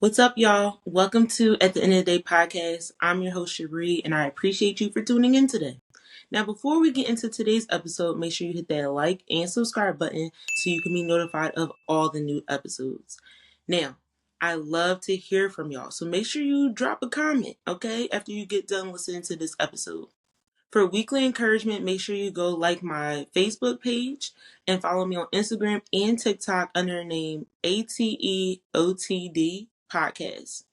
What's up, y'all? Welcome to At the End of the Day podcast. I'm your host, Cherie, and I appreciate you for tuning in today. Now, before we get into today's episode, make sure you hit that like and subscribe button so you can be notified of all the new episodes. Now, I love to hear from y'all, so make sure you drop a comment, okay, after you get done listening to this episode. For weekly encouragement, make sure you go like my Facebook page and follow me on Instagram and TikTok under the name ATEOTD Podcast.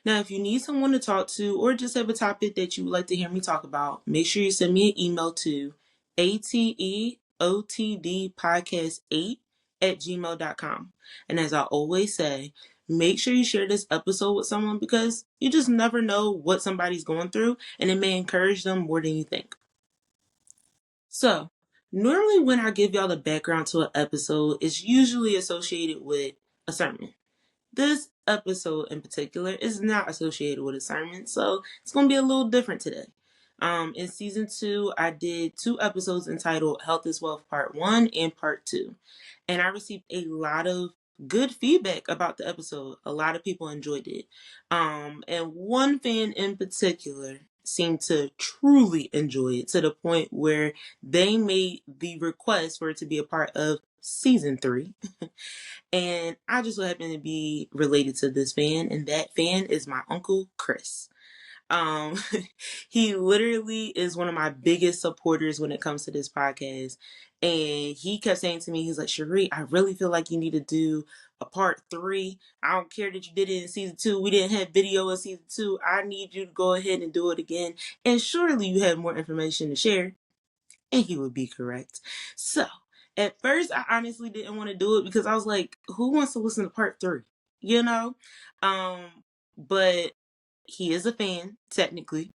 Now, if you need someone to talk to or just have a topic that you would like to hear me talk about, make sure you send me an email to ateotdpodcast8@gmail.com. And as I always say, make sure you share this episode with someone because you just never know what somebody's going through and it may encourage them more than you think. So, normally when I give y'all the background to an episode, it's usually associated with a sermon. This episode in particular is not associated with a sermon, so it's going to be a little different today. In season 2, I did 2 episodes entitled Health is Wealth Part 1 and Part 2. And I received a lot of good feedback about the episode. A lot of people enjoyed it. And one fan in particular seemed to truly enjoy it to the point where they made the request for it to be a part of season 3. And I just so happen to be related to this fan, and that fan is my uncle Chris. Um, he literally is one of my biggest supporters when it comes to this podcast. And he kept saying to me, he's like, Cherie, I really feel like you need to do a part 3. I don't care that you did it in season 2. We didn't have video in season 2. I need you to go ahead and do it again. And surely you have more information to share. And he would be correct. So, at first, I honestly didn't want to do it because I was like, who wants to listen to part 3? You know? But he is a fan, technically.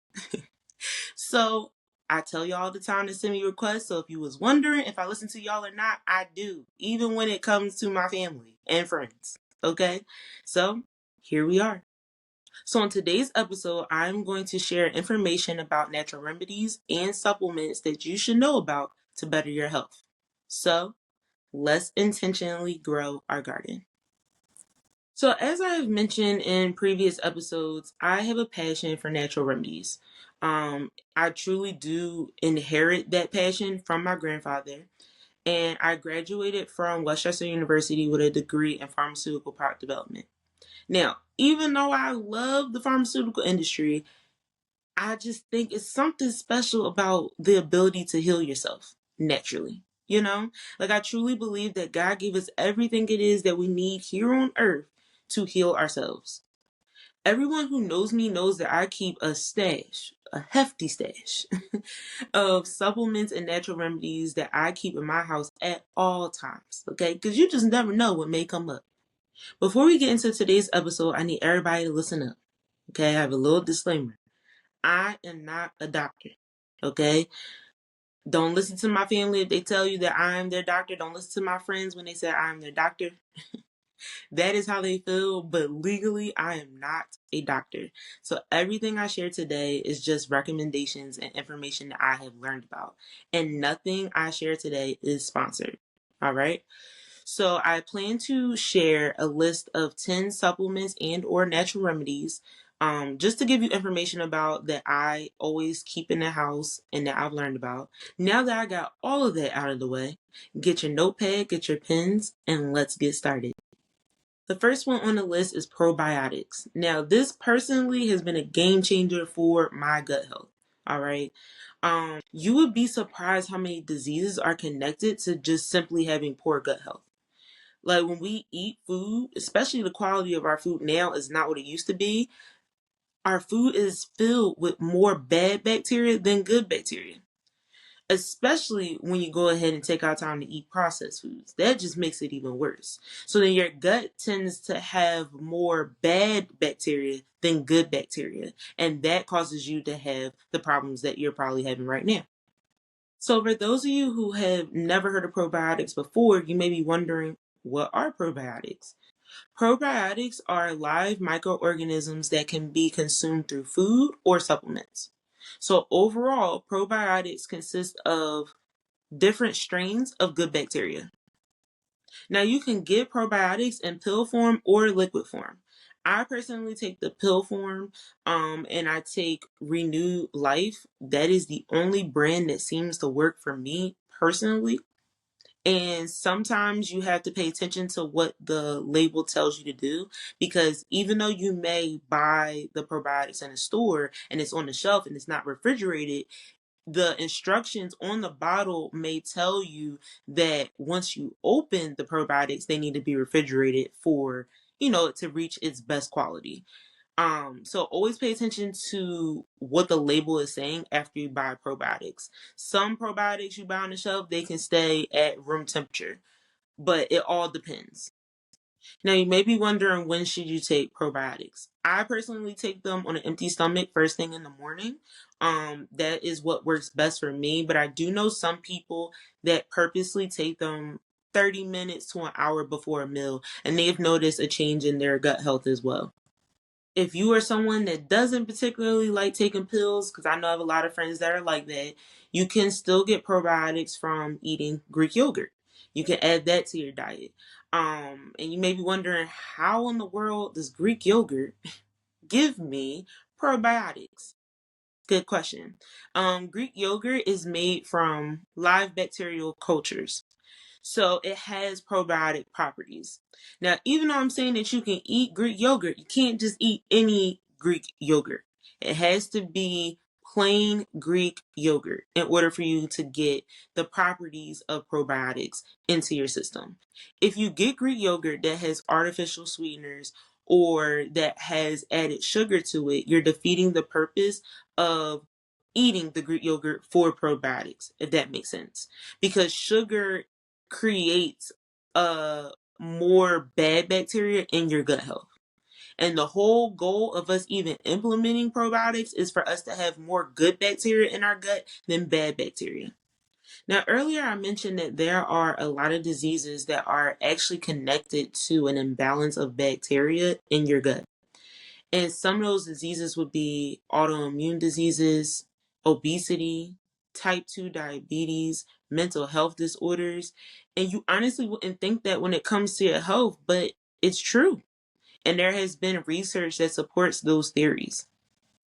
So, I tell you all the time to send me requests. So, if you was wondering if I listen to y'all or not, I do. Even when it comes to my family and friends. Okay? So, here we are. So, in today's episode, I'm going to share information about natural remedies and supplements that you should know about to better your health. So, let's intentionally grow our garden. So, as I have mentioned in previous episodes, I have a passion for natural remedies. I truly do inherit that passion from my grandfather, and I graduated from Westchester University with a degree in pharmaceutical product development. Now, even though I love the pharmaceutical industry, I just think it's something special about the ability to heal yourself naturally. You know, like I truly believe that God gave us everything it is that we need here on earth to heal ourselves. Everyone who knows me knows that I keep a stash, a hefty stash of supplements and natural remedies that I keep in my house at all times. Okay, because you just never know what may come up. Before we get into today's episode, I need everybody to listen up. Okay, I have a little disclaimer. I am not a doctor. Okay, don't listen to my family if they tell you that I am their doctor. Don't listen to my friends when they say I am their doctor. That is how they feel, but legally, I am not a doctor. So everything I share today is just recommendations and information that I have learned about. And nothing I share today is sponsored. All right. So I plan to share a list of 10 supplements and or natural remedies just to give you information about that I always keep in the house and that I've learned about. Now that I got all of that out of the way, get your notepad, get your pens, and let's get started. The first one on the list is probiotics. Now, this personally has been a game changer for my gut health. All right. You would be surprised how many diseases are connected to just simply having poor gut health. Like when we eat food, especially the quality of our food now is not what it used to be. Our food is filled with more bad bacteria than good bacteria. Especially when you go ahead and take our time to eat processed foods. That just makes it even worse. So then your gut tends to have more bad bacteria than good bacteria. And that causes you to have the problems that you're probably having right now. So for those of you who have never heard of probiotics before, you may be wondering, what are probiotics? Probiotics are live microorganisms that can be consumed through food or supplements. So overall, probiotics consist of different strains of good bacteria. Now you can get probiotics in pill form or liquid form. I personally take the pill form, and I take Renewed Life. That is the only brand that seems to work for me personally. And sometimes you have to pay attention to what the label tells you to do, because even though you may buy the probiotics in a store and it's on the shelf and it's not refrigerated, the instructions on the bottle may tell you that once you open the probiotics, they need to be refrigerated for, to reach its best quality. So always pay attention to what the label is saying after you buy probiotics. Some probiotics you buy on the shelf, they can stay at room temperature, but it all depends. Now you may be wondering, when should you take probiotics? I personally take them on an empty stomach first thing in the morning. That is what works best for me, but I do know some people that purposely take them 30 minutes to an hour before a meal, and they've noticed a change in their gut health as well. If you are someone that doesn't particularly like taking pills, because I know I have a lot of friends that are like that, you can still get probiotics from eating Greek yogurt. You can add that to your diet. And you may be wondering, how in the world does Greek yogurt give me probiotics? Good question. Greek yogurt is made from live bacterial cultures. So it has probiotic properties. Now, even though I'm saying that you can eat Greek yogurt, you can't just eat any Greek yogurt. It has to be plain Greek yogurt in order for you to get the properties of probiotics into your system. If you get Greek yogurt that has artificial sweeteners or that has added sugar to it, you're defeating the purpose of eating the Greek yogurt for probiotics, if that makes sense. Because sugar creates more bad bacteria in your gut health. And the whole goal of us even implementing probiotics is for us to have more good bacteria in our gut than bad bacteria. Now, earlier I mentioned that there are a lot of diseases that are actually connected to an imbalance of bacteria in your gut. And some of those diseases would be autoimmune diseases, obesity, type 2 diabetes, mental health disorders. And you honestly wouldn't think that when it comes to your health, but it's true. And there has been research that supports those theories.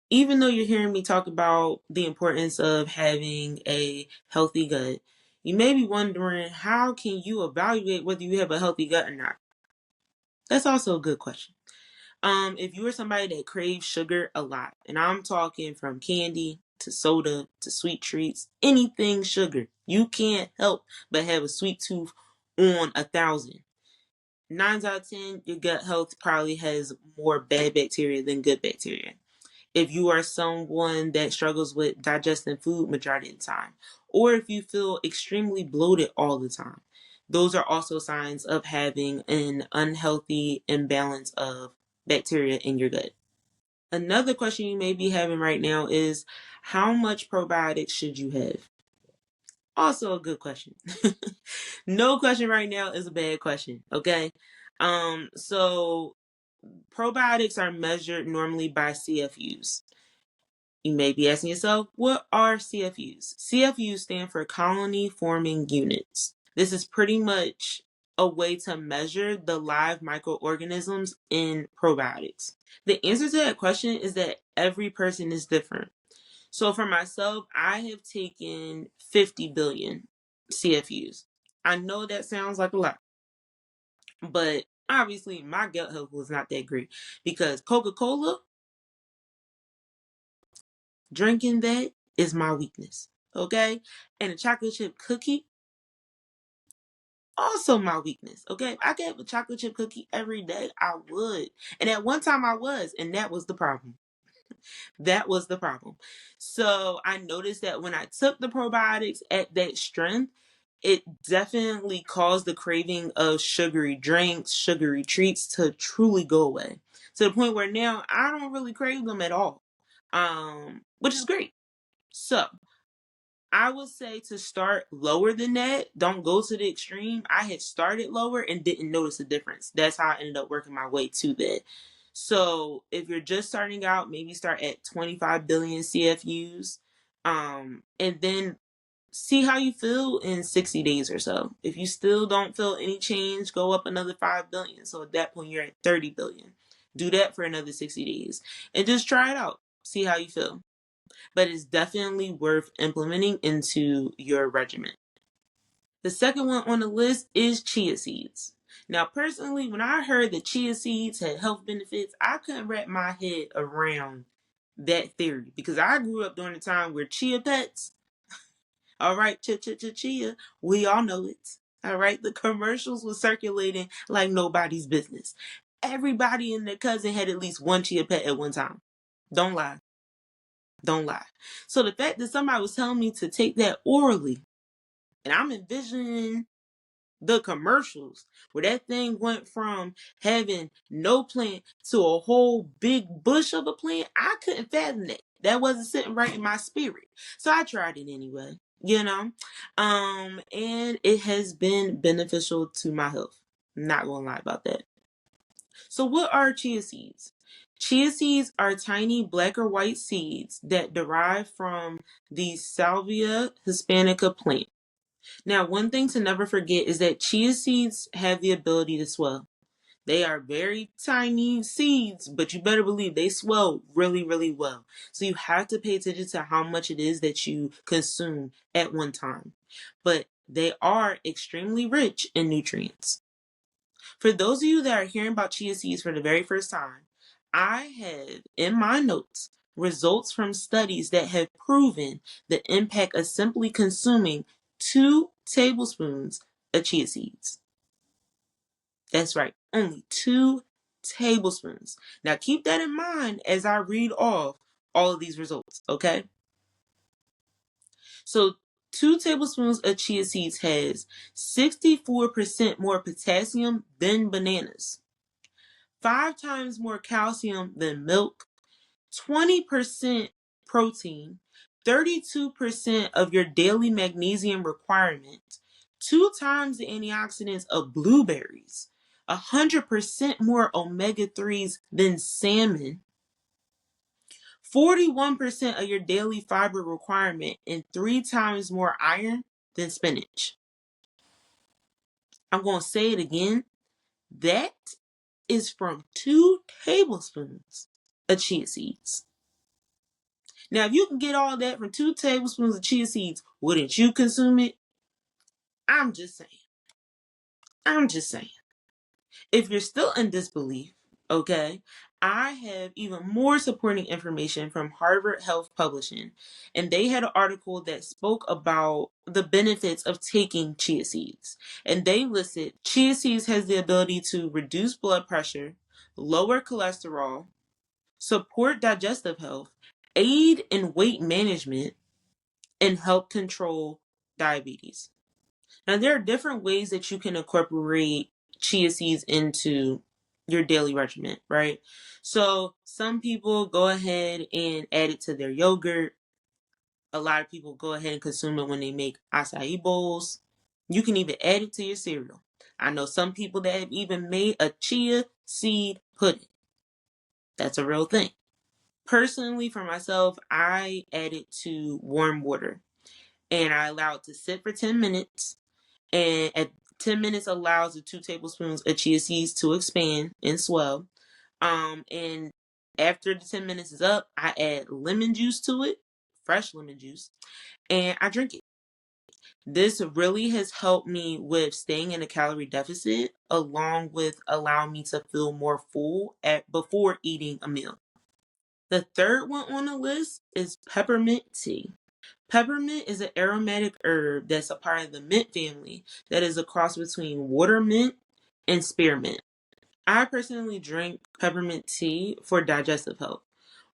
Even though you're hearing me talk about the importance of having a healthy gut, you may be wondering, how can you evaluate whether you have a healthy gut or not? That's also a good question. If you are somebody that craves sugar a lot, and I'm talking from candy to soda to sweet treats, anything sugar, you can't help but have a sweet tooth on 1,000. 9 out of 10, your gut health probably has more bad bacteria than good bacteria. If you are someone that struggles with digesting food majority of the time, or if you feel extremely bloated all the time, those are also signs of having an unhealthy imbalance of bacteria in your gut. Another question you may be having right now is, how much probiotics should you have? Also a good question. No question right now is a bad question, okay? So probiotics are measured normally by CFUs. You may be asking yourself, what are CFUs? CFUs stand for colony forming units. This is pretty much a way to measure the live microorganisms in probiotics. The answer to that question is that every person is different. So for myself, I have taken 50 billion CFUs. I know that sounds like a lot, but obviously my gut health was not that great, because Coca-Cola, drinking that is my weakness. Okay? And a chocolate chip cookie, also my weakness. Okay? If I could have a chocolate chip cookie every day, I would. And at one time I was, and that was the problem. That was the problem. So I noticed that when I took the probiotics at that strength, it definitely caused the craving of sugary drinks, sugary treats to truly go away. To the point where now I don't really crave them at all. Which is great. So I would say to start lower than that. Don't go to the extreme. I had started lower and didn't notice a difference. That's how I ended up working my way to that. So if you're just starting out, maybe start at 25 billion CFUs. And then see how you feel in 60 days or so. If you still don't feel any change, go up another 5 billion. So at that point, you're at 30 billion. Do that for another 60 days and just try it out. See how you feel. But it's definitely worth implementing into your regimen. The second one on the list is chia seeds. Now, personally, when I heard that chia seeds had health benefits, I couldn't wrap my head around that theory because I grew up during a time where chia pets, all right, chia, we all know it. All right, the commercials were circulating like nobody's business. Everybody and their cousin had at least one chia pet at one time. Don't lie. Don't lie. So the fact that somebody was telling me to take that orally, and I'm envisioning the commercials where that thing went from having no plant to a whole big bush of a plant, I couldn't fathom that. That wasn't sitting right in my spirit. So I tried it anyway, you know. And it has been beneficial to my health. Not gonna lie about that. So what are chia seeds? Chia seeds are tiny black or white seeds that derive from the Salvia hispanica plant. Now, one thing to never forget is that chia seeds have the ability to swell. They are very tiny seeds, but you better believe they swell really, really well. So you have to pay attention to how much it is that you consume at one time. But they are extremely rich in nutrients. For those of you that are hearing about chia seeds for the very first time, I have in my notes results from studies that have proven the impact of simply consuming 2 tablespoons of chia seeds. That's right, only 2 tablespoons. Now keep that in mind as I read off all of these results, okay? So 2 tablespoons of chia seeds has 64% more potassium than bananas, 5 times more calcium than milk, 20% protein, 32% of your daily magnesium requirement, 2 times the antioxidants of blueberries, 100% more omega-3s than salmon, 41% of your daily fiber requirement, and 3 times more iron than spinach. I'm going to say it again. That is from 2 tablespoons of chia seeds. Now, if you can get all that from 2 tablespoons of chia seeds, wouldn't you consume it? I'm just saying. I'm just saying. If you're still in disbelief, okay, I have even more supporting information from Harvard Health Publishing, and they had an article that spoke about the benefits of taking chia seeds. And they listed chia seeds has the ability to reduce blood pressure, lower cholesterol, support digestive health, aid in weight management, and help control diabetes. Now, there are different ways that you can incorporate chia seeds into your daily regimen, right? So, some people go ahead and add it to their yogurt. A lot of people go ahead and consume it when they make acai bowls. You can even add it to your cereal. I know some people that have even made a chia seed pudding. That's a real thing. Personally, for myself, I add it to warm water and I allow it to sit for 10 minutes. And at 10 minutes allows the 2 tablespoons of chia seeds to expand and swell. And after the 10 minutes is up, I add lemon juice to it, fresh lemon juice, and I drink it. This really has helped me with staying in a calorie deficit, along with allowing me to feel more full before eating a meal. The third one on the list is peppermint tea. Peppermint is an aromatic herb that's a part of the mint family that is a cross between water mint and spearmint. I personally drink peppermint tea for digestive health,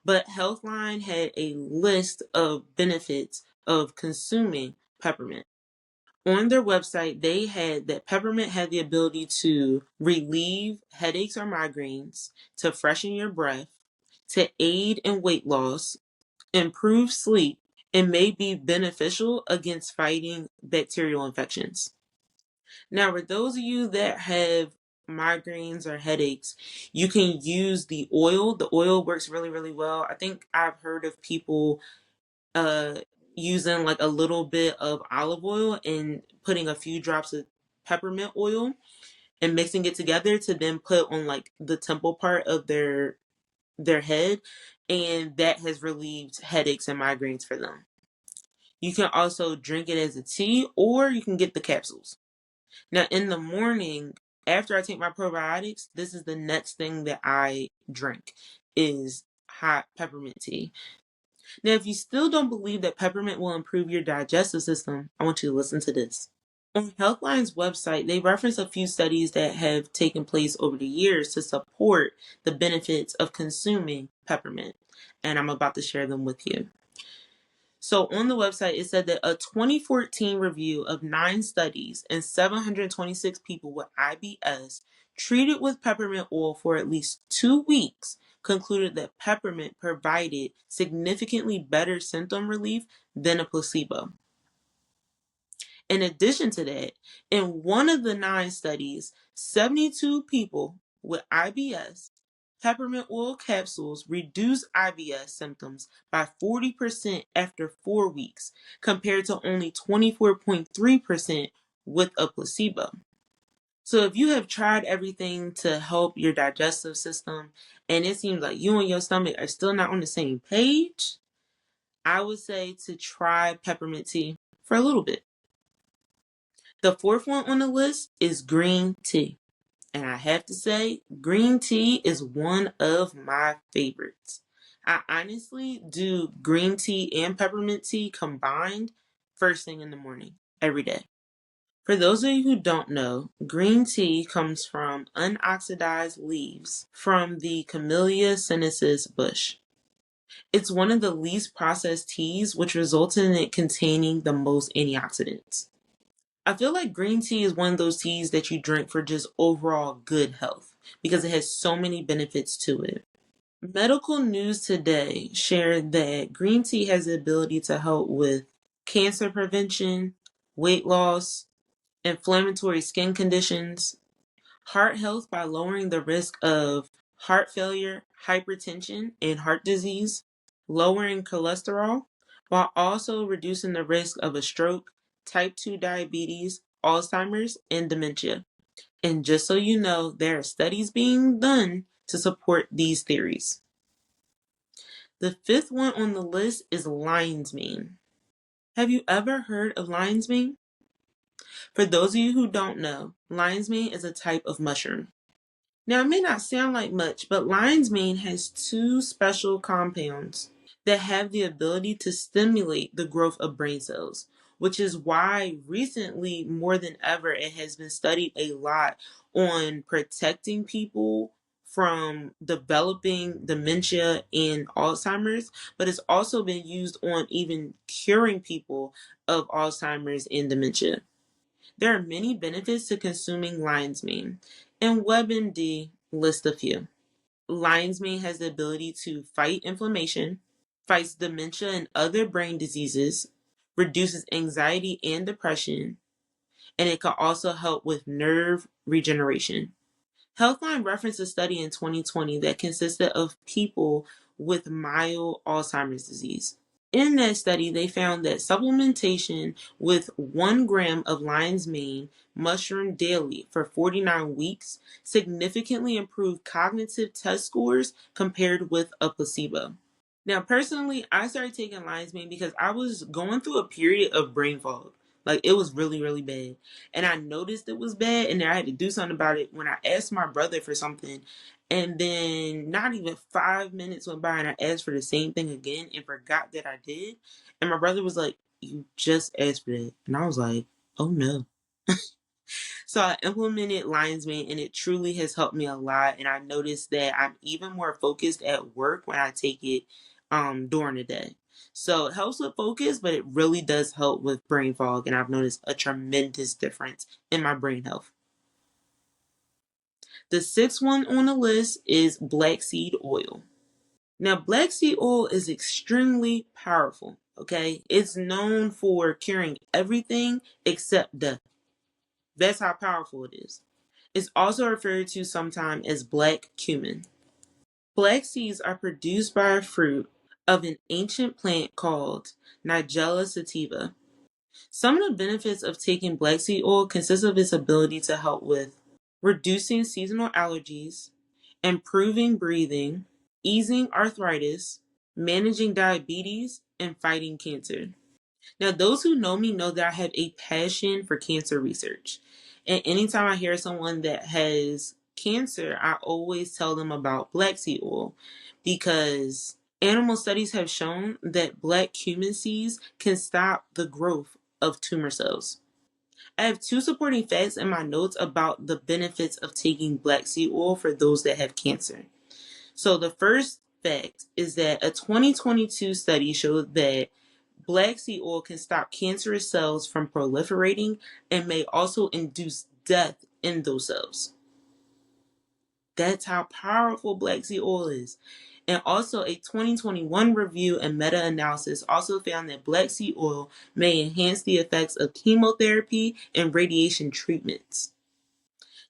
but Healthline had a list of benefits of consuming peppermint. On their website, they had that peppermint had the ability to relieve headaches or migraines, to freshen your breath, to aid in weight loss, improve sleep, and may be beneficial against fighting bacterial infections. Now, for those of you that have migraines or headaches, you can use the oil. The oil works really, really well. I think I've heard of people uh, using like a little bit of olive oil and putting a few drops of peppermint oil. and mixing it together to then put on like the temple part of their head, and that has relieved headaches and migraines for them. You can also drink it as a tea, or you can get the capsules. Now, in the morning, after I take my probiotics, this is the next thing that I drink is hot peppermint tea. Now, if you still don't believe that peppermint will improve your digestive system, I want you to listen to this. On Healthline's website, they reference a few studies that have taken place over the years to support the benefits of consuming peppermint, and I'm about to share them with you. So on the website, it said that a 2014 review of 9 studies and 726 people with IBS treated with peppermint oil for at least 2 weeks concluded that peppermint provided significantly better symptom relief than a placebo. In addition to that, in one of the 9 studies, 72 people with IBS, peppermint oil capsules reduced IBS symptoms by 40% after 4 weeks, compared to only 24.3% with a placebo. So if you have tried everything to help your digestive system and it seems like you and your stomach are still not on the same page, I would say to try peppermint tea for a little bit. The 4th one on the list is green tea. And I have to say, green tea is one of my favorites. I honestly do green tea and peppermint tea combined first thing in the morning, every day. For those of you who don't know, green tea comes from unoxidized leaves from the Camellia sinensis bush. It's one of the least processed teas, which results in it containing the most antioxidants. I feel like green tea is one of those teas that you drink for just overall good health because it has so many benefits to it. Medical News Today shared that green tea has the ability to help with cancer prevention, weight loss, inflammatory skin conditions, heart health by lowering the risk of heart failure, hypertension, and heart disease, lowering cholesterol, while also reducing the risk of a stroke, type 2 diabetes, Alzheimer's, and dementia. And just so you know, there are studies being done to support these theories. The 5th one on the list is lion's mane. Have you ever heard of lion's mane? For those of you who don't know, lion's mane is a type of mushroom. Now, it may not sound like much, but lion's mane has 2 special compounds that have the ability to stimulate the growth of brain cells, which is why recently, more than ever, it has been studied a lot on protecting people from developing dementia and Alzheimer's, but it's also been used on even curing people of Alzheimer's and dementia. There are many benefits to consuming lion's mane, and WebMD lists a few. Lion's mane has the ability to fight inflammation, fights dementia and other brain diseases, reduces anxiety and depression, and it can also help with nerve regeneration. Healthline referenced a study in 2020 that consisted of people with mild Alzheimer's disease. In that study, they found that supplementation with 1 gram of lion's mane mushroom daily for 49 weeks significantly improved cognitive test scores compared with a placebo. Now, personally, I started taking lion's mane because I was going through a period of brain fog. Like, it was really, really bad. And I noticed it was bad, and I had to do something about it when I asked my brother for something. And then not even 5 minutes went by, and I asked for the same thing again and forgot that I did. And my brother was like, "You just asked for that." And I was like, "Oh no." So I implemented lion's mane, and it truly has helped me a lot. And I noticed that I'm even more focused at work when I take it during the day. So it helps with focus, but it really does help with brain fog. And I've noticed a tremendous difference in my brain health. The 6th one on the list is black seed oil. Now, black seed oil is extremely powerful. Okay, it's known for curing everything except death. That's how powerful it is. It's also referred to sometimes as black cumin. Black seeds are produced by a fruit of an ancient plant called Nigella sativa. Some of the benefits of taking black seed oil consist of its ability to help with reducing seasonal allergies, improving breathing, easing arthritis, managing diabetes, and fighting cancer. Now, those who know me know that I have a passion for cancer research. And anytime I hear someone that has cancer, I always tell them about black seed oil because animal studies have shown that black cumin seeds can stop the growth of tumor cells. I have two supporting facts in my notes about the benefits of taking black seed oil for those that have cancer. So the first fact is that a 2022 study showed that black seed oil can stop cancerous cells from proliferating and may also induce death in those cells. That's how powerful black seed oil is. And also, a 2021 review and meta-analysis also found that black seed oil may enhance the effects of chemotherapy and radiation treatments.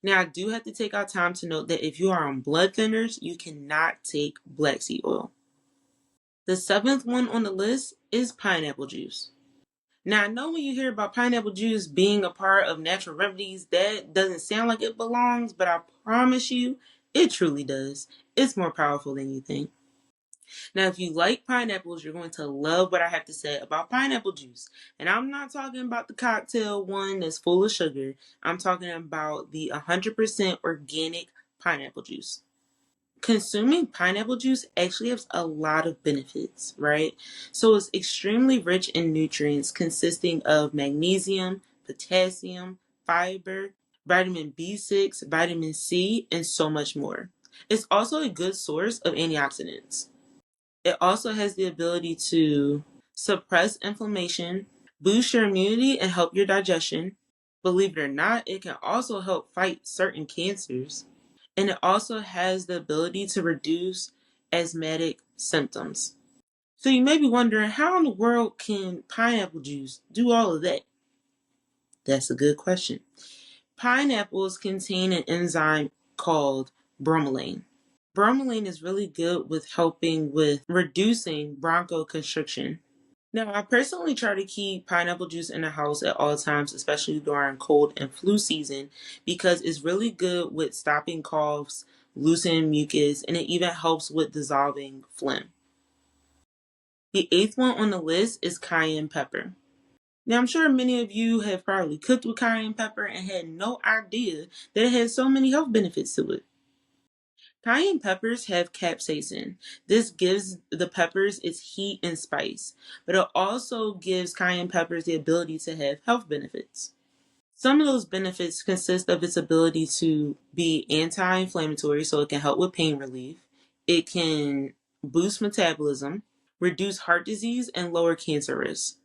Now, I do have to take our time to note that if you are on blood thinners, you cannot take black seed oil. The seventh one on the list is pineapple juice. Now, I know when you hear about pineapple juice being a part of natural remedies, that doesn't sound like it belongs, but I promise you, it truly does. It's more powerful than you think. Now, if you like pineapples, you're going to love what I have to say about pineapple juice. And I'm not talking about the cocktail one that's full of sugar. I'm talking about the 100% organic pineapple juice. Consuming pineapple juice actually has a lot of benefits, right? So it's extremely rich in nutrients consisting of magnesium, potassium, fiber, vitamin B6, vitamin C, and so much more. It's also a good source of antioxidants. It also has the ability to suppress inflammation, boost your immunity, and help your digestion. Believe it or not, it can also help fight certain cancers. And it also has the ability to reduce asthmatic symptoms. So you may be wondering, how in the world can pineapple juice do all of that? That's a good question. Pineapples contain an enzyme called bromelain. Bromelain is really good with helping with reducing bronchoconstriction. Now, I personally try to keep pineapple juice in the house at all times, especially during cold and flu season, because it's really good with stopping coughs, loosening mucus, and it even helps with dissolving phlegm. The eighth one on the list is cayenne pepper. Now, I'm sure many of you have probably cooked with cayenne pepper and had no idea that it has so many health benefits to it. Cayenne peppers have capsaicin. This gives the peppers its heat and spice, but it also gives cayenne peppers the ability to have health benefits. Some of those benefits consist of its ability to be anti-inflammatory, so it can help with pain relief. It can boost metabolism, reduce heart disease, and lower cancer risk.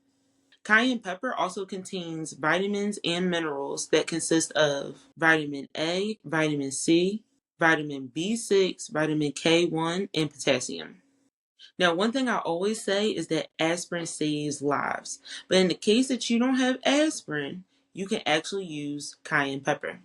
Cayenne pepper also contains vitamins and minerals that consist of vitamin A, vitamin C, vitamin B6, vitamin K1, and potassium. Now, one thing I always say is that aspirin saves lives. But in the case that you don't have aspirin, you can actually use cayenne pepper.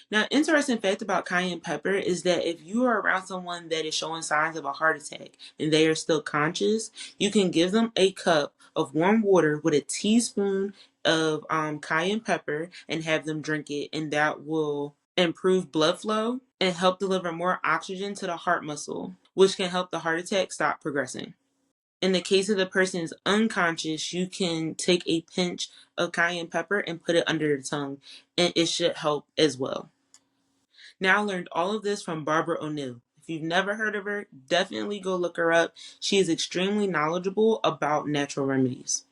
Now, interesting fact about cayenne pepper is that if you are around someone that is showing signs of a heart attack and they are still conscious, you can give them a cup of warm water with a teaspoon of cayenne pepper and have them drink it, and that will improve blood flow and help deliver more oxygen to the heart muscle, which can help the heart attack stop progressing. In the case of the person is unconscious, you can take a pinch of cayenne pepper and put it under the tongue, and it should help as well. Now, I learned all of this from Barbara O'Neill. If you've never heard of her, definitely go look her up. She is extremely knowledgeable about natural remedies.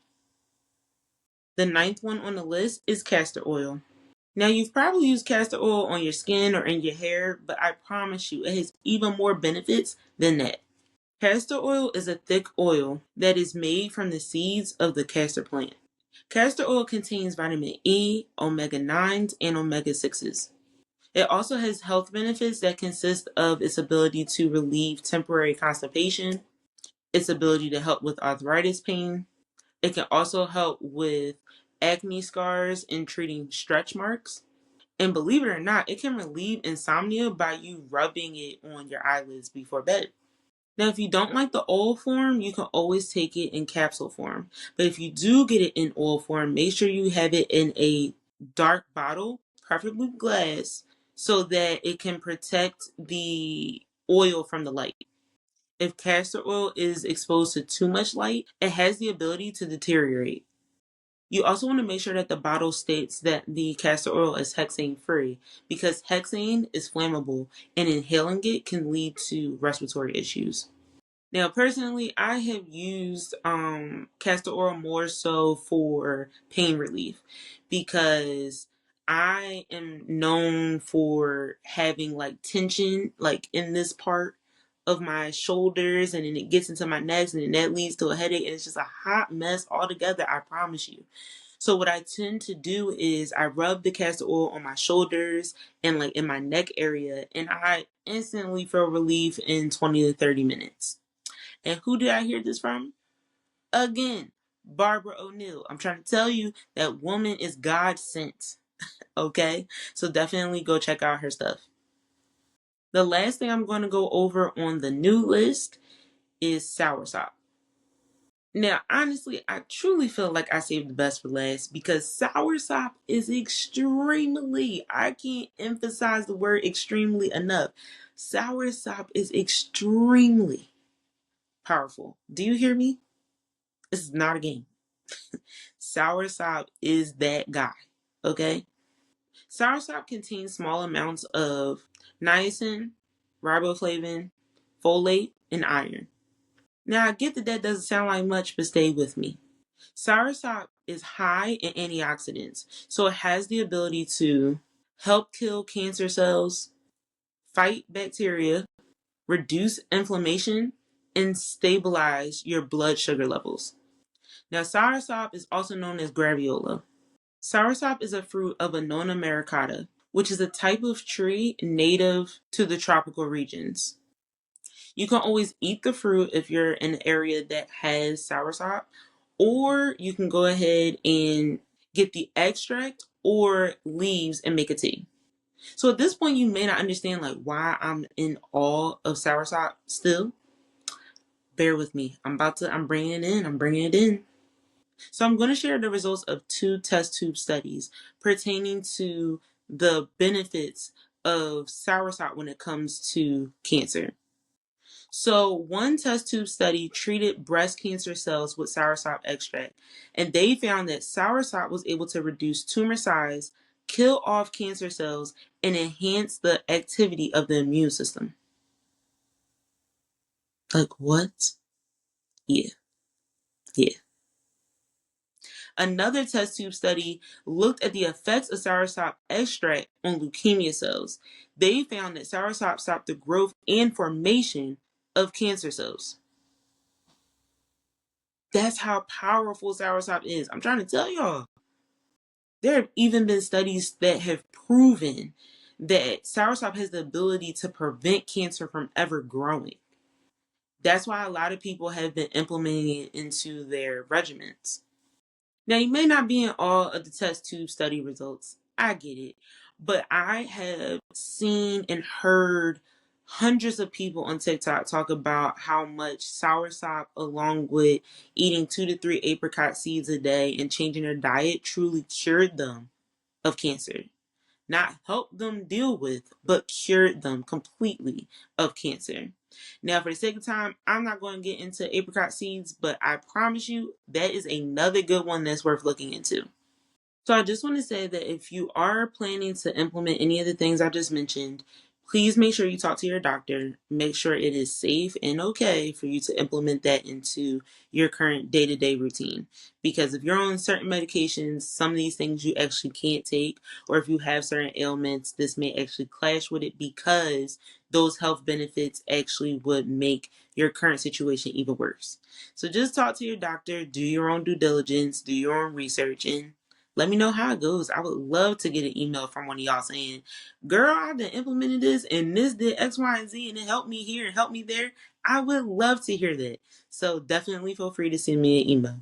The ninth one on the list is castor oil. Now, you've probably used castor oil on your skin or in your hair, but I promise you, it has even more benefits than that. Castor oil is a thick oil that is made from the seeds of the castor plant. Castor oil contains vitamin E, omega 9s, and omega 6s. It also has health benefits that consist of its ability to relieve temporary constipation, its ability to help with arthritis pain. It can also help with acne scars and treating stretch marks. And believe it or not, it can relieve insomnia by you rubbing it on your eyelids before bed. Now, if you don't like the oil form, you can always take it in capsule form. But if you do get it in oil form, make sure you have it in a dark bottle, preferably glass, so that it can protect the oil from the light. If castor oil is exposed to too much light, it has the ability to deteriorate. You also want to make sure that the bottle states that the castor oil is hexane free, because hexane is flammable and inhaling it can lead to respiratory issues. Now, personally, I have used castor oil more so for pain relief because I am known for having like tension like in this part of my shoulders, and then it gets into my neck, and then that leads to a headache, and it's just a hot mess altogether, I promise you. So what I tend to do is I rub the castor oil on my shoulders and like in my neck area, and I instantly feel relief in 20 to 30 minutes. And who did I hear this from? Again, Barbara O'Neill. I'm trying to tell you that woman is God sent. Okay? So definitely go check out her stuff. The last thing I'm going to go over on the new list is soursop. Now, honestly, I truly feel like I saved the best for last because soursop is extremely, I can't emphasize the word extremely enough. Soursop is extremely powerful. Do you hear me? This is not a game. Soursop is that guy. Okay? Soursop contains small amounts of niacin, riboflavin, folate, and iron. Now, I get that that doesn't sound like much, but stay with me. Soursop is high in antioxidants, so it has the ability to help kill cancer cells, fight bacteria, reduce inflammation, and stabilize your blood sugar levels. Now, soursop is also known as graviola. Soursop is a fruit of Annona maricata, which is a type of tree native to the tropical regions. You can always eat the fruit if you're in an area that has soursop, or you can go ahead and get the extract or leaves and make a tea. So at this point, you may not understand like why I'm in awe of soursop still. Bear with me. I'm bringing it in. I'm bringing it in. So I'm going to share the results of 2 test tube studies pertaining to the benefits of soursop when it comes to cancer. So one test tube study treated breast cancer cells with soursop extract, and they found that soursop was able to reduce tumor size, kill off cancer cells, and enhance the activity of the immune system. Like what? Yeah, yeah. Another test tube study looked at the effects of soursop extract on leukemia cells. They found that soursop stopped the growth and formation of cancer cells. That's how powerful soursop is. I'm trying to tell y'all. There have even been studies that have proven that soursop has the ability to prevent cancer from ever growing. That's why a lot of people have been implementing it into their regimens. Now, you may not be in awe of the test tube study results. I get it. But I have seen and heard hundreds of people on TikTok talk about how much soursop, along with eating 2 to 3 apricot seeds a day and changing their diet, truly cured them of cancer. Not helped them deal with, but cured them completely of cancer. Now, for the sake of time, I'm not going to get into apricot seeds, but I promise you that is another good one that's worth looking into. So I just want to say that if you are planning to implement any of the things I just mentioned, please make sure you talk to your doctor. Make sure it is safe and okay for you to implement that into your current day-to-day routine. Because if you're on certain medications, some of these things you actually can't take, or if you have certain ailments, this may actually clash with it because those health benefits actually would make your current situation even worse. So just talk to your doctor, do your own due diligence, do your own research, and let me know how it goes. I would love to get an email from one of y'all saying, girl, I've been implementing this and this did X, Y, and Z and it helped me here and helped me there. I would love to hear that. So definitely feel free to send me an email.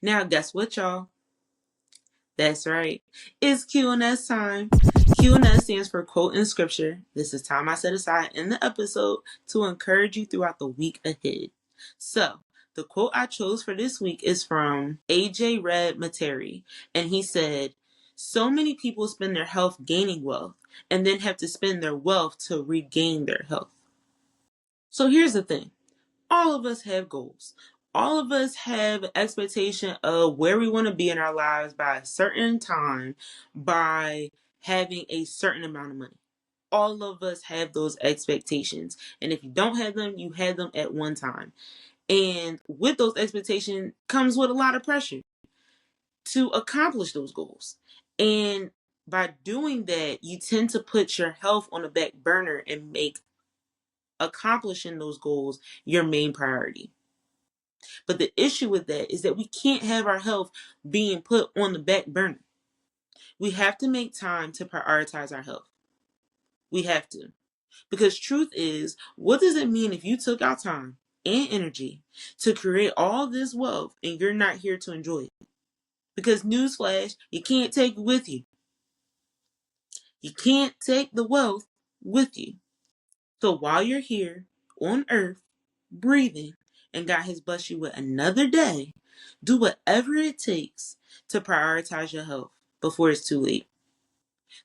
Now, guess what, y'all? That's right. It's Q&S time. Q&S stands for quote in scripture. This is time I set aside in the episode to encourage you throughout the week ahead. So, the quote I chose for this week is from A.J. Red Materi, and he said, "So many people spend their health gaining wealth, and then have to spend their wealth to regain their health. So here's the thing. All of us have goals. All of us have an expectation of where we want to be in our lives by a certain time, by having a certain amount of money. All of us have those expectations. And if you don't have them, you had them at one time. And with those expectations comes with a lot of pressure to accomplish those goals. And by doing that, you tend to put your health on the back burner and make accomplishing those goals your main priority. But the issue with that is that we can't have our health being put on the back burner. We have to make time to prioritize our health. We have to. Because truth is, what does it mean if you took out time and energy to create all this wealth and you're not here to enjoy it? Because newsflash, you can't take it with you. You can't take the wealth with you. So while you're here on earth, breathing, and God has blessed you with another day, do whatever it takes to prioritize your health before it's too late.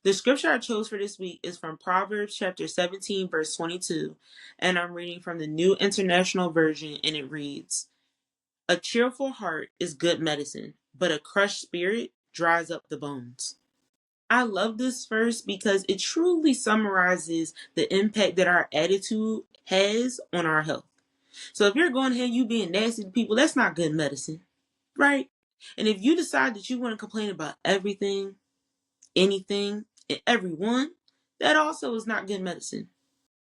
The scripture I chose for this week is from Proverbs chapter 17, verse 22, and I'm reading from the New International Version, and it reads, "A cheerful heart is good medicine, but a crushed spirit dries up the bones." I love this verse because it truly summarizes the impact that our attitude has on our health. So if you're going ahead and you being nasty to people, that's not good medicine, right? And if you decide that you want to complain about everything, anything, and everyone, that also is not good medicine.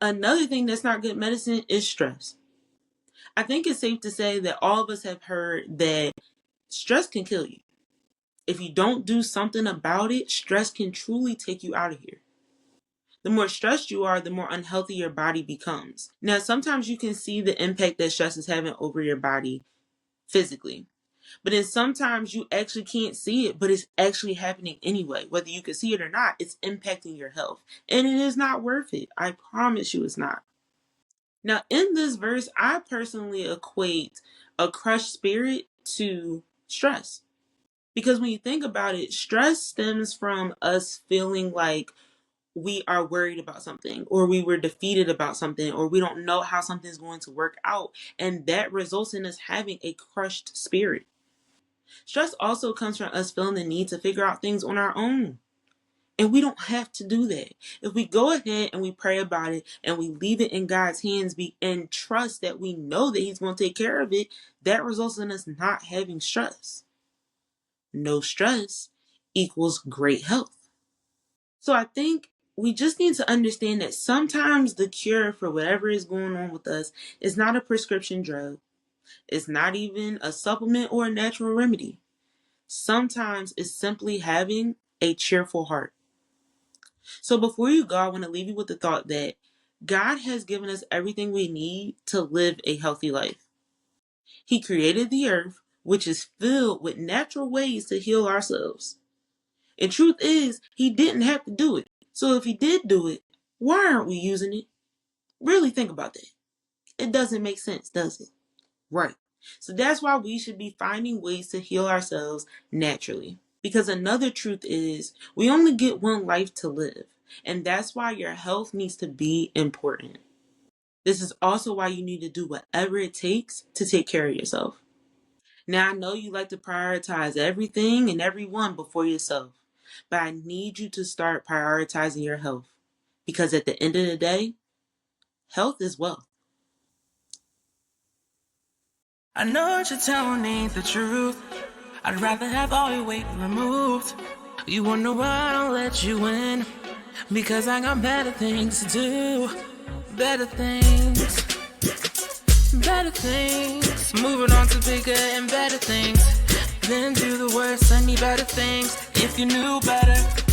Another thing that's not good medicine is stress. I think it's safe to say that all of us have heard that stress can kill you. If you don't do something about it, stress can truly take you out of here. The more stressed you are, the more unhealthy your body becomes. Now, sometimes you can see the impact that stress is having over your body physically. But then sometimes you actually can't see it, but it's actually happening anyway. Whether you can see it or not, it's impacting your health. And it is not worth it. I promise you it's not. Now, in this verse, I personally equate a crushed spirit to stress. Because when you think about it, stress stems from us feeling like we are worried about something, or we were defeated about something, or we don't know how something's going to work out. And that results in us having a crushed spirit. Stress also comes from us feeling the need to figure out things on our own. And we don't have to do that. If we go ahead and we pray about it and we leave it in God's hands and trust that we know that He's going to take care of it, that results in us not having stress. No stress equals great health. So I think we just need to understand that sometimes the cure for whatever is going on with us is not a prescription drug. It's not even a supplement or a natural remedy. Sometimes it's simply having a cheerful heart. So before you go, I want to leave you with the thought that God has given us everything we need to live a healthy life. He created the earth, which is filled with natural ways to heal ourselves. And truth is, He didn't have to do it. So if He did do it, why aren't we using it? Really think about that. It doesn't make sense, does it? Right. So that's why we should be finding ways to heal ourselves naturally. Because another truth is, we only get one life to live. And that's why your health needs to be important. This is also why you need to do whatever it takes to take care of yourself. Now, I know you like to prioritize everything and everyone before yourself, but I need you to start prioritizing your health. Because at the end of the day, health is wealth. I know what you're telling me the truth. I'd rather have all your weight removed. You wonder why I don't let you in. Because I got better things to do. Better things. Better things. Moving on to bigger and better things. Then do the worst, send me better things. If you knew better.